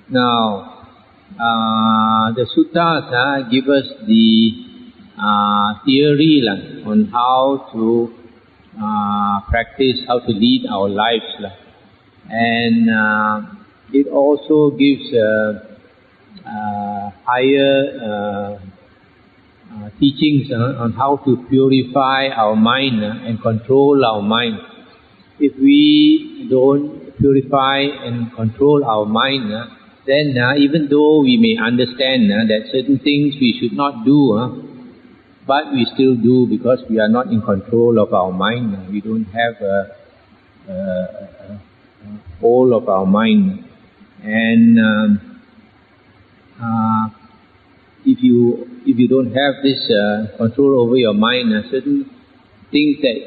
Now, the suttas give us the theory on how to practice, how to lead our lives. And it also gives higher teachings on how to purify our mind and control our mind. If we don't purify and control our mind, then even though we may understand that certain things we should not do, but we still do because we are not in control of our mind. We don't have whole of our mind. And if you don't have this control over your mind, certain things that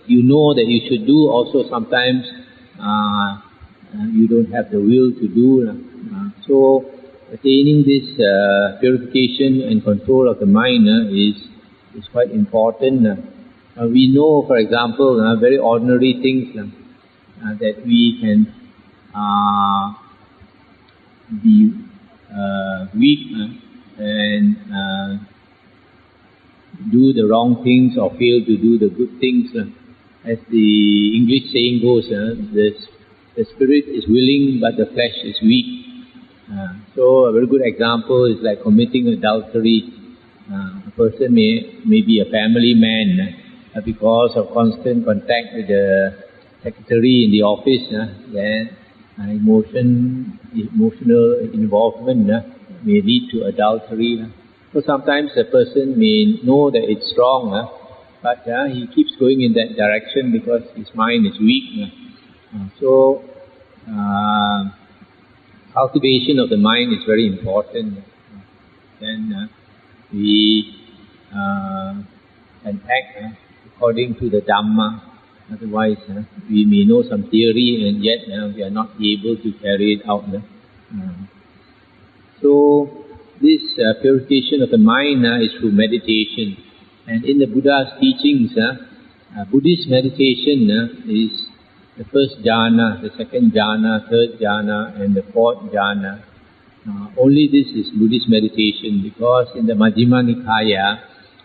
you know that you should do, also sometimes you don't have the will to do. So attaining this purification and control of the mind is quite important. We know, for example, very ordinary things that we can be weak and do the wrong things or fail to do the good things. As the English saying goes, the spirit is willing but the flesh is weak. So a very good example is like committing adultery. A person may be a family man, because of constant contact with the secretary in the office, then emotional involvement may lead to adultery. So sometimes a person may know that it's wrong, but he keeps going in that direction because his mind is weak. So cultivation of the mind is very important. Then we can act according to the Dhamma. Otherwise, we may know some theory and yet we are not able to carry it out. So this purification of the mind is through meditation. And in the Buddha's teachings, Buddhist meditation is the first jhana, the second jhana, third jhana, and the fourth jhana. Only this is Buddhist meditation, because in the Majjhima Nikaya,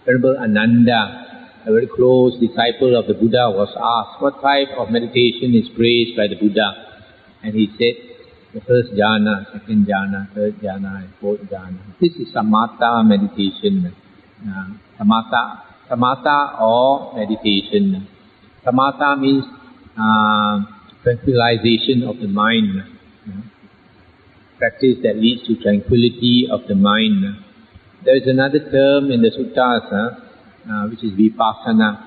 Venerable Ananda, a very close disciple of the Buddha, was asked what type of meditation is praised by the Buddha. And he said, the first jhana, second jhana, third jhana, and fourth jhana. This is samatha meditation. Samatha or meditation. Samatha means tranquilization of the mind. Practice that leads to tranquility of the mind. There is another term in the suttas, which is vipassana.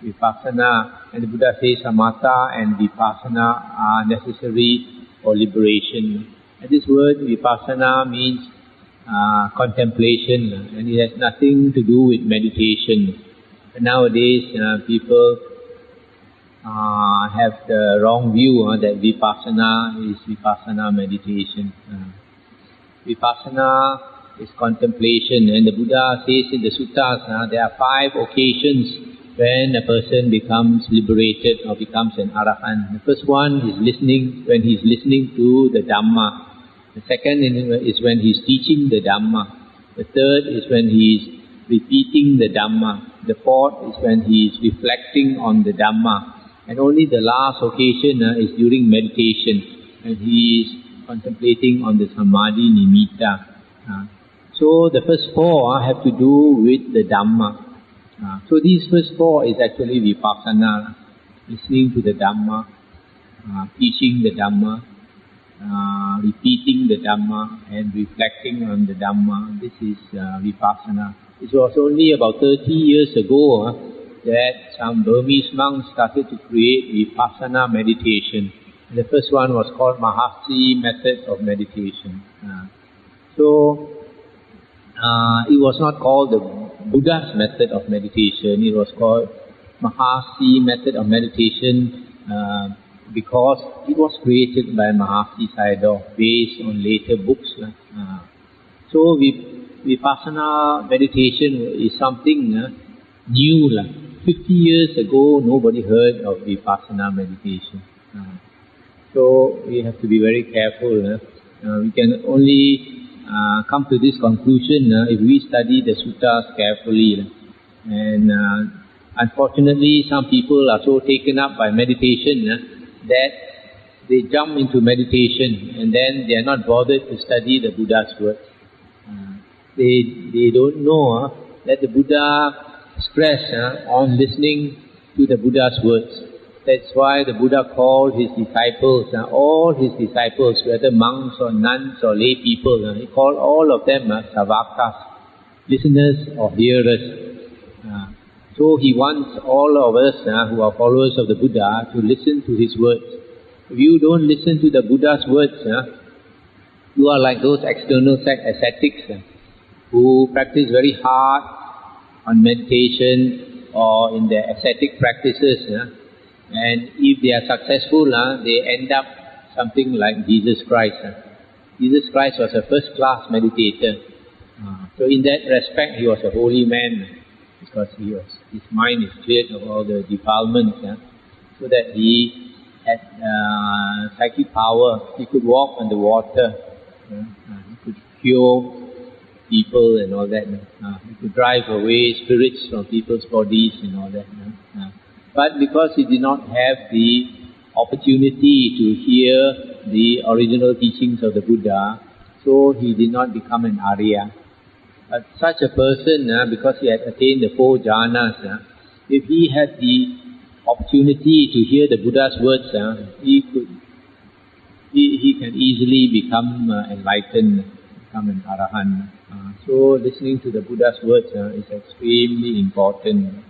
Vipassana, and the Buddha says samatha and vipassana are necessary for liberation. And this word vipassana means contemplation, and it has nothing to do with meditation. And nowadays, people have the wrong view that vipassana is vipassana meditation. Vipassana is contemplation, and the Buddha says in the suttas, there are 5 occasions when a person becomes liberated or becomes an arahant. The first one is listening, when he is listening to the Dhamma. The second is when he is teaching the Dhamma. The third is when he is repeating the Dhamma. The fourth is when he is reflecting on the Dhamma. And only the last occasion is during meditation, and he is contemplating on the Samadhi Nimitta. So the first 4 have to do with the Dhamma. So these first 4 is actually vipassana, listening to the Dhamma, teaching the Dhamma, repeating the Dhamma, and reflecting on the Dhamma. This is vipassana. It was only about 30 years ago that some Burmese monks started to create vipassana meditation. And the first one was called Mahasi method of meditation. It was not called the Buddha's method of meditation. It was called Mahasi method of meditation because it was created by Mahasi Sayadaw based on later books. So vipassana meditation is something new. 50 years ago, nobody heard of vipassana meditation. So we have to be very careful We can only come to this conclusion if we study the suttas carefully. And unfortunately, some people are so taken up by meditation that they jump into meditation and then they are not bothered to study the Buddha's words. They don't know that the Buddha stressed on listening to the Buddha's words. That's why the Buddha called his disciples, all his disciples, whether monks or nuns or lay people, he called all of them savakas, listeners or hearers. So he wants all of us who are followers of the Buddha to listen to his words. If you don't listen to the Buddha's words, you are like those external ascetics who practice very hard on meditation or in their ascetic practices. And if they are successful, they end up something like Jesus Christ. Jesus Christ was a first-class meditator. So in that respect, he was a holy man because his mind is cleared of all the defilements, so that he had psychic power. He could walk on the water, he could cure people and all that. He could drive away spirits from people's bodies and all that. But because he did not have the opportunity to hear the original teachings of the Buddha, so he did not become an Arya. But such a person, because he had attained the 4 jhanas, if he had the opportunity to hear the Buddha's words, he can easily become enlightened, become an Arahant. So listening to the Buddha's words is extremely important.